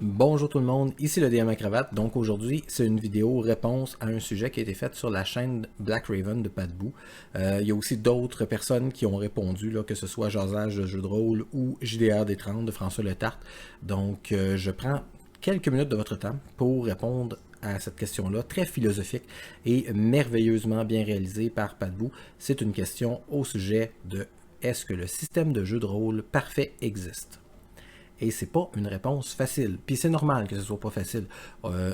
Bonjour tout le monde, ici le DM à cravate. Donc aujourd'hui, c'est une vidéo réponse à un sujet qui a été fait sur la chaîne Black Raven de Padbou. Il y a aussi d'autres personnes qui ont répondu, là, que ce soit Jasage de jeu de rôle ou JDR des 30 de François Letarte. Donc je prends quelques minutes de votre temps pour répondre à cette question-là, très philosophique et merveilleusement bien réalisée par Padbou. C'est une question au sujet de est-ce que le système de jeu de rôle parfait existe? Et c'est pas une réponse facile. Puis c'est normal que ce soit pas facile.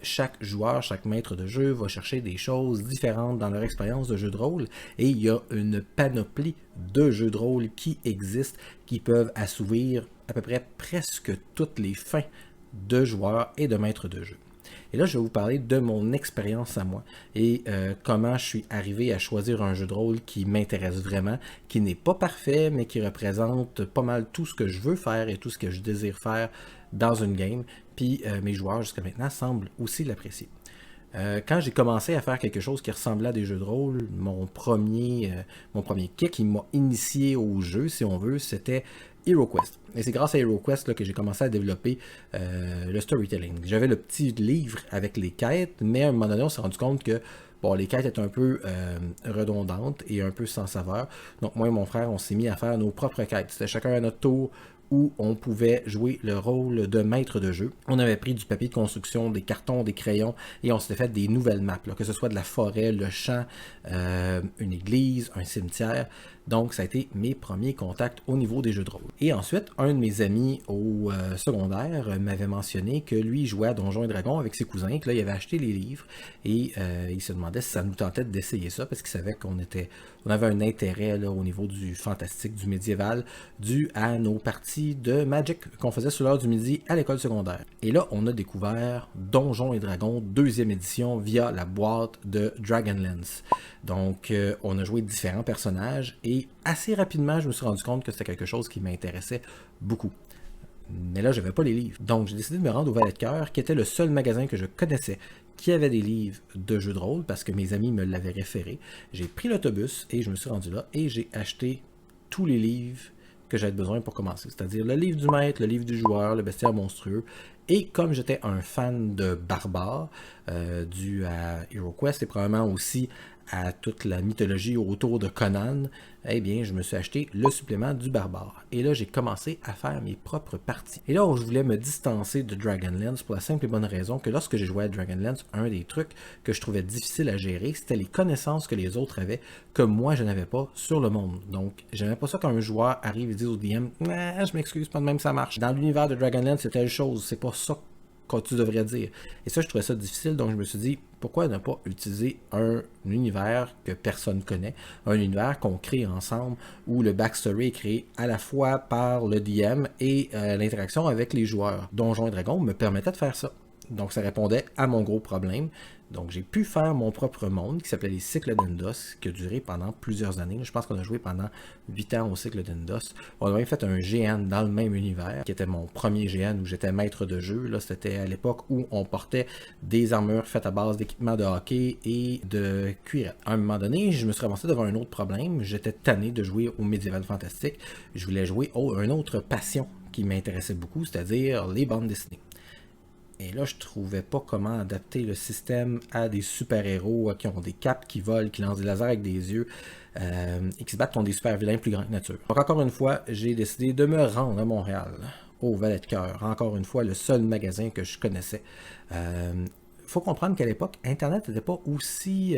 Chaque joueur, chaque maître de jeu va chercher des choses différentes dans leur expérience de jeu de rôle. Et il y a une panoplie de jeux de rôle qui existent, qui peuvent assouvir à peu près presque toutes les fins de joueurs et de maîtres de jeu. Et là, je vais vous parler de mon expérience à moi et comment je suis arrivé à choisir un jeu de rôle qui m'intéresse vraiment, qui n'est pas parfait, mais qui représente pas mal tout ce que je veux faire et tout ce que je désire faire dans une game. Puis mes joueurs jusqu'à maintenant semblent aussi l'apprécier. Quand j'ai commencé à faire quelque chose qui ressemblait à des jeux de rôle, mon premier kick qui m'a initié au jeu, si on veut, c'était HeroQuest. Et c'est grâce à HeroQuest là, que j'ai commencé à développer le storytelling. J'avais le petit livre avec les quêtes, mais à un moment donné, on s'est rendu compte que bon, les quêtes étaient un peu redondantes et un peu sans saveur. Donc moi et mon frère, on s'est mis à faire nos propres quêtes. C'était chacun à notre tour où on pouvait jouer le rôle de maître de jeu. On avait pris du papier de construction, des cartons, des crayons, et on s'était fait des nouvelles maps, là, que ce soit de la forêt, le champ, une église, un cimetière. Donc, ça a été mes premiers contacts au niveau des jeux de rôle. Et ensuite, un de mes amis au secondaire m'avait mentionné que lui jouait à Donjons et Dragons avec ses cousins, que là, il avait acheté les livres, et il se demandait si ça nous tentait d'essayer ça, parce qu'il savait on avait un intérêt là, au niveau du fantastique, du médiéval, dû à nos parties de Magic qu'on faisait sur l'heure du midi à l'école secondaire. Et là, on a découvert Donjons et Dragons 2e édition via la boîte de Dragonlance. Donc, on a joué différents personnages et assez rapidement, je me suis rendu compte que c'était quelque chose qui m'intéressait beaucoup. Mais là, je n'avais pas les livres. Donc, j'ai décidé de me rendre au Valet de Cœur, qui était le seul magasin que je connaissais qui avait des livres de jeux de rôle, parce que mes amis me l'avaient référé. J'ai pris l'autobus et je me suis rendu là et j'ai acheté tous les livres que j'avais besoin pour commencer. C'est-à-dire le livre du maître, le livre du joueur, le bestiaire monstrueux. Et comme j'étais un fan de barbares, dû à HeroQuest et probablement aussi à toute la mythologie autour de Conan, eh bien, je me suis acheté le supplément du barbare. Et là, j'ai commencé à faire mes propres parties. Et là où je voulais me distancer de Dragonlance pour la simple et bonne raison que lorsque j'ai joué à Dragonlance, un des trucs que je trouvais difficile à gérer, c'était les connaissances que les autres avaient que moi, je n'avais pas sur le monde. Donc, j'aimais pas ça quand un joueur arrive et dit au DM « je m'excuse, pas de même ça marche. » Dans l'univers de Dragonlance, c'est telle chose, c'est pas ça que tu devrais dire. Et ça, je trouvais ça difficile, donc je me suis dit, pourquoi ne pas utiliser un univers que personne connaît, un univers qu'on crée ensemble, où le backstory est créé à la fois par le DM et l'interaction avec les joueurs. Donjons et Dragons me permettait de faire ça. Donc ça répondait à mon gros problème. Donc j'ai pu faire mon propre monde qui s'appelait les cycles d'Endos, qui a duré pendant plusieurs années. Je pense qu'on a joué pendant 8 ans au cycle d'Endos. On a même fait un GN dans le même univers, qui était mon premier GN où j'étais maître de jeu. Là, c'était à l'époque où on portait des armures faites à base d'équipements de hockey et de cuirette. À un moment donné, je me suis ramassé devant un autre problème. J'étais tanné de jouer au médiéval fantastique. Je voulais jouer à une autre passion qui m'intéressait beaucoup, c'est-à-dire les bandes dessinées. Et là, je trouvais pas comment adapter le système à des super-héros qui ont des capes, qui volent, qui lancent des lasers avec des yeux et qui se battent contre des super-vilains plus grands que nature. Donc encore une fois, j'ai décidé de me rendre à Montréal, au Valet de Cœur. Encore une fois, le seul magasin que je connaissais. Faut comprendre qu'à l'époque, Internet n'était pas aussi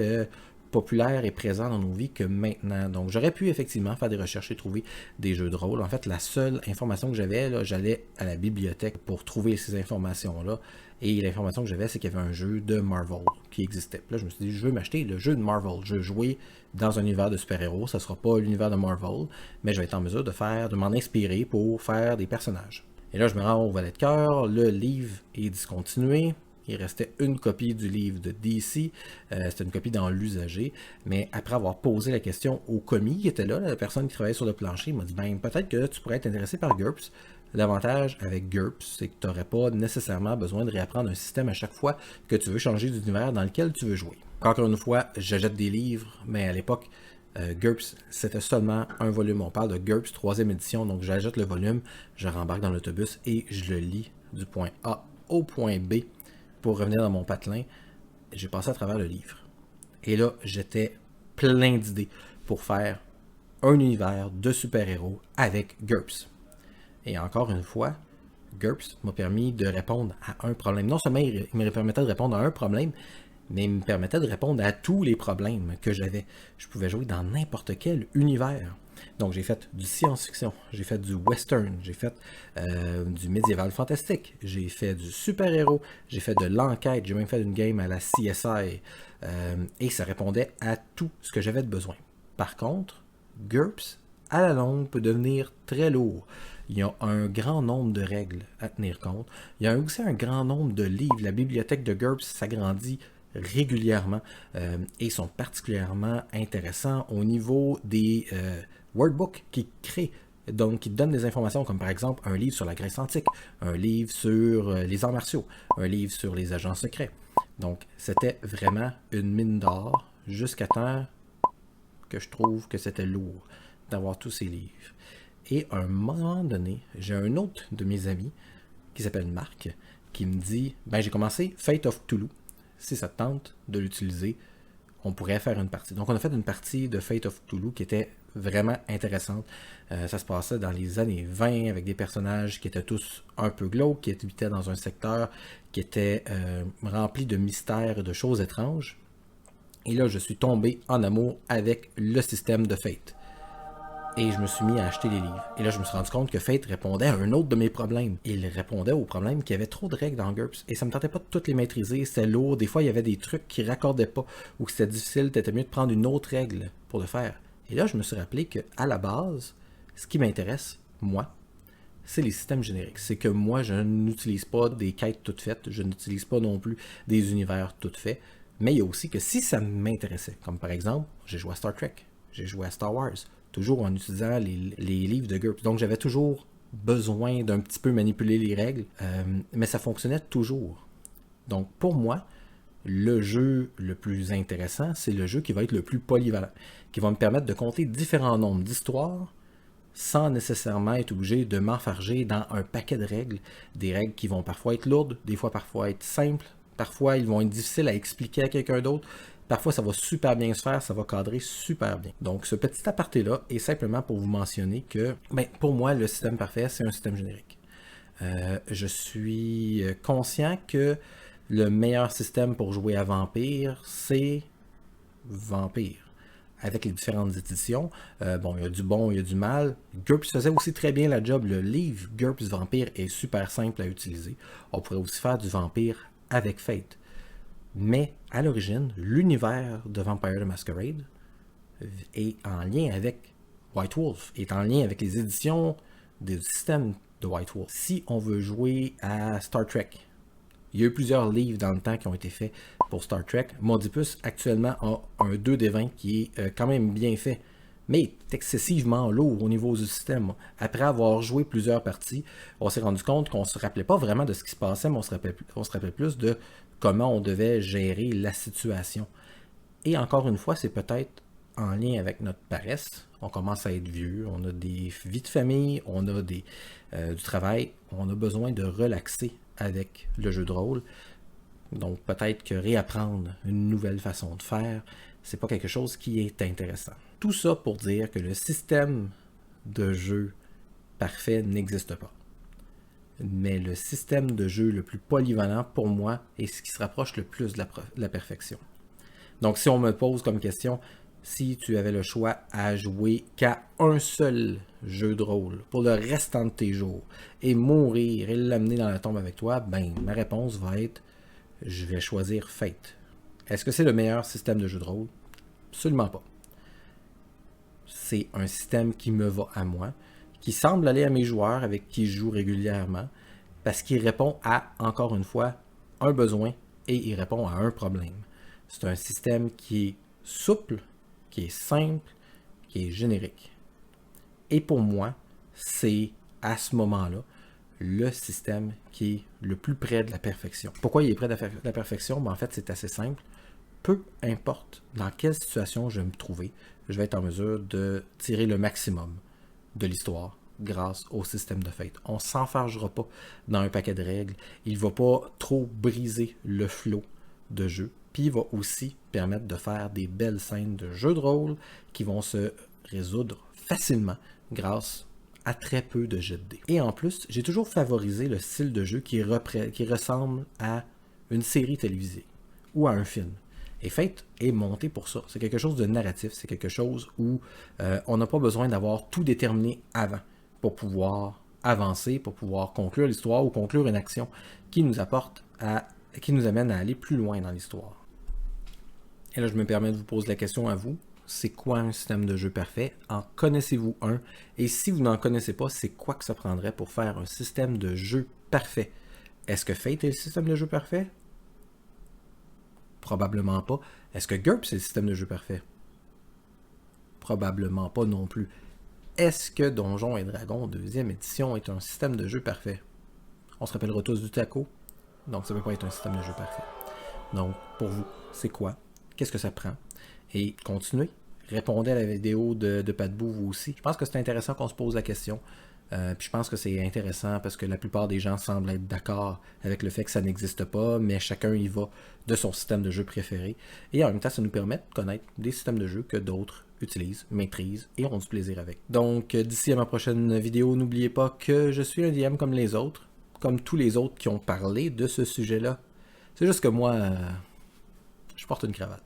populaire et présent dans nos vies que maintenant. Donc, j'aurais pu effectivement faire des recherches et trouver des jeux de rôle. En fait, la seule information que j'avais, là, j'allais à la bibliothèque pour trouver ces informations-là. Et l'information que j'avais, c'est qu'il y avait un jeu de Marvel qui existait. Puis là, je me suis dit, je veux m'acheter le jeu de Marvel. Je veux jouer dans un univers de super-héros. Ça ne sera pas l'univers de Marvel, mais je vais être en mesure de m'en inspirer pour faire des personnages. Et là, je me rends au Valet de Cœur. Le livre est discontinué. Il restait une copie du livre de DC, c'était une copie dans l'usager, mais après avoir posé la question au commis qui était là, la personne qui travaillait sur le plancher, il m'a dit, ben peut-être que tu pourrais être intéressé par GURPS. L'avantage avec GURPS, c'est que tu n'aurais pas nécessairement besoin de réapprendre un système à chaque fois que tu veux changer d'univers dans lequel tu veux jouer. Encore une fois, j'achète des livres, mais à l'époque, GURPS, c'était seulement un volume. On parle de GURPS 3e édition, donc j'ajoute le volume, je rembarque dans l'autobus et je le lis du point A au point B pour revenir dans mon patelin, j'ai passé à travers le livre. Et là, j'étais plein d'idées pour faire un univers de super-héros avec GURPS. Et encore une fois, GURPS m'a permis de répondre à un problème. Non seulement il me permettait de répondre à un problème, mais il me permettait de répondre à tous les problèmes que j'avais. Je pouvais jouer dans n'importe quel univers. Donc j'ai fait du science-fiction, j'ai fait du western, j'ai fait du médiéval fantastique, j'ai fait du super-héros, j'ai fait de l'enquête, j'ai même fait une game à la CSI, et ça répondait à tout ce que j'avais de besoin. Par contre, GURPS, à la longue, peut devenir très lourd. Il y a un grand nombre de règles à tenir compte. Il y a aussi un grand nombre de livres. La bibliothèque de GURPS s'agrandit régulièrement et sont particulièrement intéressants au niveau des workbooks qui créent, donc qui donnent des informations comme par exemple un livre sur la Grèce antique, un livre sur les arts martiaux, un livre sur les agents secrets. Donc c'était vraiment une mine d'or jusqu'à temps que je trouve que c'était lourd d'avoir tous ces livres. Et à un moment donné, j'ai un autre de mes amis qui s'appelle Marc qui me dit « Ben j'ai commencé Fate of Cthulhu. Si ça te tente de l'utiliser, on pourrait faire une partie. » Donc on a fait une partie de Fate of Cthulhu qui était vraiment intéressante. Ça se passait dans les années 20 avec des personnages qui étaient tous un peu glauques, qui habitaient dans un secteur qui était rempli de mystères et de choses étranges. Et là, je suis tombé en amour avec le système de Fate. Et je me suis mis à acheter les livres. Et là, je me suis rendu compte que Fate répondait à un autre de mes problèmes. Il répondait au problème qu'il y avait trop de règles dans GURPS. Et ça me tentait pas de toutes les maîtriser. C'était lourd. Des fois, il y avait des trucs qui raccordaient pas ou que c'était difficile. C'était mieux de prendre une autre règle pour le faire. Et là, je me suis rappelé qu'à la base, ce qui m'intéresse, moi, c'est les systèmes génériques. C'est que moi, je n'utilise pas des quêtes toutes faites. Je n'utilise pas non plus des univers tout faits. Mais il y a aussi que si ça m'intéressait, comme par exemple, j'ai joué à Star Trek, j'ai joué à Star Wars, toujours en utilisant les livres de GURPS. Donc j'avais toujours besoin d'un petit peu manipuler les règles, mais ça fonctionnait toujours. Donc pour moi, le jeu le plus intéressant, c'est le jeu qui va être le plus polyvalent, qui va me permettre de compter différents nombres d'histoires sans nécessairement être obligé de m'enfarger dans un paquet de règles, des règles qui vont parfois être lourdes, des fois parfois être simples, parfois ils vont être difficiles à expliquer à quelqu'un d'autre, parfois ça va super bien se faire, ça va cadrer super bien. Donc ce petit aparté-là est simplement pour vous mentionner que, pour moi, le système parfait, c'est un système générique. Je suis conscient que le meilleur système pour jouer à Vampire, c'est Vampire. Avec les différentes éditions, il y a du bon, il y a du mal. GURPS faisait aussi très bien la job. Le livre GURPS Vampire est super simple à utiliser. On pourrait aussi faire du Vampire avec Fate. Mais à l'origine, l'univers de Vampire the Masquerade est en lien avec White Wolf, est en lien avec les éditions du système de White Wolf. Si on veut jouer à Star Trek, il y a eu plusieurs livres dans le temps qui ont été faits pour Star Trek. Modipus actuellement a un 2D20 qui est quand même bien fait, mais est excessivement lourd au niveau du système. Après avoir joué plusieurs parties, on s'est rendu compte qu'on ne se rappelait pas vraiment de ce qui se passait, mais on se rappelait plus de comment on devait gérer la situation. Et encore une fois, c'est peut-être en lien avec notre paresse. On commence à être vieux, on a des vies de famille, on a du travail, on a besoin de relaxer avec le jeu de rôle. Donc peut-être que réapprendre une nouvelle façon de faire, c'est pas quelque chose qui est intéressant. Tout ça pour dire que le système de jeu parfait n'existe pas. Mais le système de jeu le plus polyvalent pour moi est ce qui se rapproche le plus de la perfection. Donc si on me pose comme question, si tu avais le choix à jouer qu'à un seul jeu de rôle pour le restant de tes jours et mourir et l'amener dans la tombe avec toi, ma réponse va être je vais choisir Fate. Est-ce que c'est le meilleur système de jeu de rôle? Absolument pas. C'est un système qui me va à moi, qui semble aller à mes joueurs avec qui je joue régulièrement, parce qu'il répond à, encore une fois, un besoin et il répond à un problème. C'est un système qui est souple, qui est simple, qui est générique. Et pour moi, c'est à ce moment-là le système qui est le plus près de la perfection. Pourquoi il est près de la perfection? En fait, c'est assez simple. Peu importe dans quelle situation je vais me trouver, je vais être en mesure de tirer le maximum de l'histoire grâce au système de Fate. On ne s'enfargera pas dans un paquet de règles. Il ne va pas trop briser le flow de jeu. Puis il va aussi permettre de faire des belles scènes de jeu de rôle qui vont se résoudre facilement grâce à très peu de jets de dés. Et en plus, j'ai toujours favorisé le style de jeu qui ressemble à une série télévisée ou à un film. Et Fate est monté pour ça. C'est quelque chose de narratif, c'est quelque chose où on n'a pas besoin d'avoir tout déterminé avant pour pouvoir avancer, pour pouvoir conclure l'histoire ou conclure une action qui nous amène à aller plus loin dans l'histoire. Et là, je me permets de vous poser la question à vous. C'est quoi un système de jeu parfait? En connaissez-vous un? Et si vous n'en connaissez pas, c'est quoi que ça prendrait pour faire un système de jeu parfait? Est-ce que Fate est le système de jeu parfait? Probablement pas. Est-ce que GURPS est le système de jeu parfait? Probablement pas non plus. Est-ce que Donjons et Dragons 2e édition est un système de jeu parfait? On se rappellera tous du taco, donc ça ne peut pas être un système de jeu parfait. Donc, pour vous, c'est quoi? Qu'est-ce que ça prend? Et continuez. Répondez à la vidéo de Padbou, vous aussi. Je pense que c'est intéressant qu'on se pose la question. Puis je pense que c'est intéressant parce que la plupart des gens semblent être d'accord avec le fait que ça n'existe pas, mais chacun y va de son système de jeu préféré. Et en même temps, ça nous permet de connaître des systèmes de jeu que d'autres utilisent, maîtrisent et ont du plaisir avec. Donc, d'ici à ma prochaine vidéo, n'oubliez pas que je suis un DM comme les autres, comme tous les autres qui ont parlé de ce sujet-là. C'est juste que moi, je porte une cravate.